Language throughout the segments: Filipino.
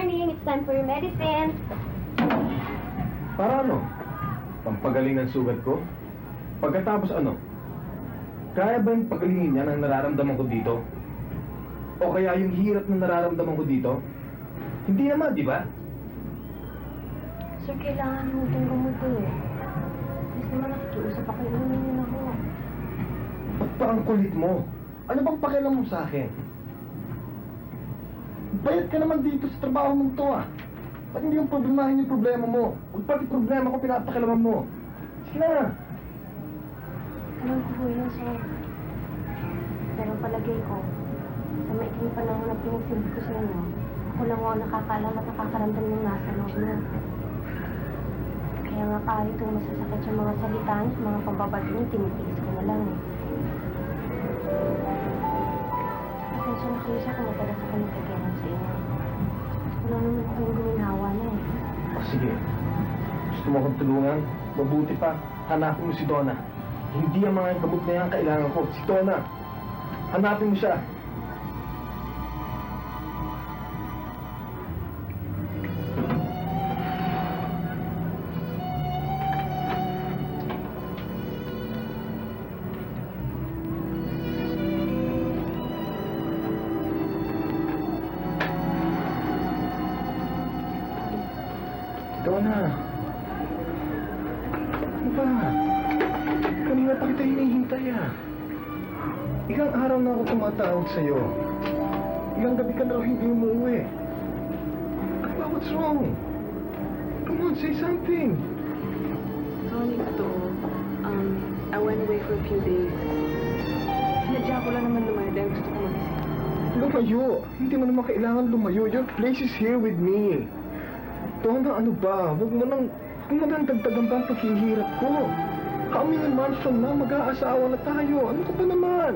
morning. It's time for your medicine. Para ano? Pampagaling ng sugat ko? Pagkatapos ano? Kaya ba yung pagalingin niya ang nararamdaman ko dito? O kaya yung hirap na nararamdaman ko dito? Hindi naman, di ba? Sir, kailangan mo itong gamot eh. Please naman nakikiusap ako. Inumin niyo na ako. Ba't pa ang kulit mo? Ano bang pakialam mo sa akin? Bayad ka naman dito sa trabaho mong to ah. Ba't hindi yung problemahin yung problema mo? Huwag pati problema ko pinapakialaman mo. Sige na. Alam ko po yun, sir. Pero palagay ko, sa maikling panahon na pinagsilbi ko sa inyo, ako lang ako nakakaalam at nakakaramdam ng nasa loob niyo. Kaya nga kahit itong masasakit sa mga salita niyo, sa mga pambabato niyo, tinitiis ko na lang eh. Pasensya na kayo sa kung madalas ako nagkagalan sa inyo. Wala naman ako yung guminhawa na eh. O sige. Gusto mo akong tulungan? Mabuti pa, hanapin mo si Donna. Hindi ang mga gamot na yan kailangan ko. Si Donna. Hanapin mo siya. Donna. Ano ba? Kanina pa kita hinihintay ah. Ilang araw na ako tumatawag sa'yo. Ilang gabi ka na raw hindi umuwi. Ano ba? What's wrong? Come on, say something. Ronnie, totoo. I went away for a few days. Sinadya ko lang naman lumayo dahil gusto ko mag-isip. Lumayo. Hindi mo naman kailangan lumayo. Your place is here with me. Donna, ano ba? Huwag mo nang dagdagan pa ang paghihirap ko. How many months from now, mag-aasawa na tayo? Ano ka ba naman?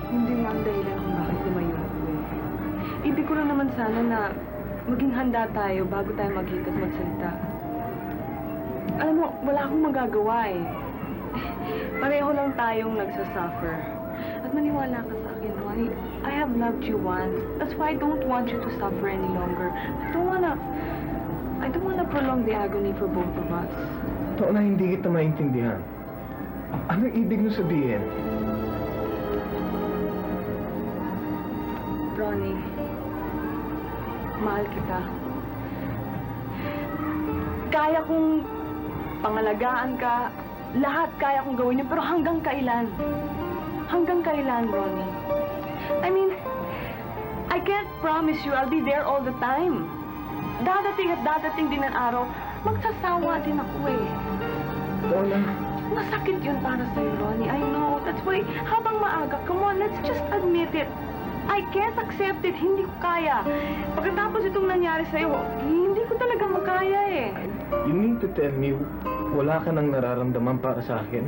Hindi nga ang dahilan kung bakit lumayo ako eh. Ibig ko lang naman sana na maging handa tayo bago tayo magkita at magsalita. Alam mo, wala akong magagawa eh. Pareho lang tayong nagsasuffer. At maniwala ka sa akin, Ronnie, I have loved you once. That's why I don't want you to suffer any longer. I don't wanna prolong the agony for both of us. Ito na hindi kita maintindihan. Anong ibig mo sabihin? Ronnie, mahal kita. Kaya kong pangalagaan ka, lahat kaya kong gawin yun, pero hanggang kailan? Hanggang kailan, Ronnie? I mean, I can't promise you I'll be there all the time. Dadating at dadating din ang araw, magsasawa din ako eh. Donna. Masakit yun para sa'yo, Ronnie. I know. That's why, habang maaga, come on, let's just admit it. I can't accept it. Hindi ko kaya. Pagkatapos itong nangyari sa'yo, hindi ko talaga makaya eh. You need to tell me, wala ka nang nararamdaman para sa akin?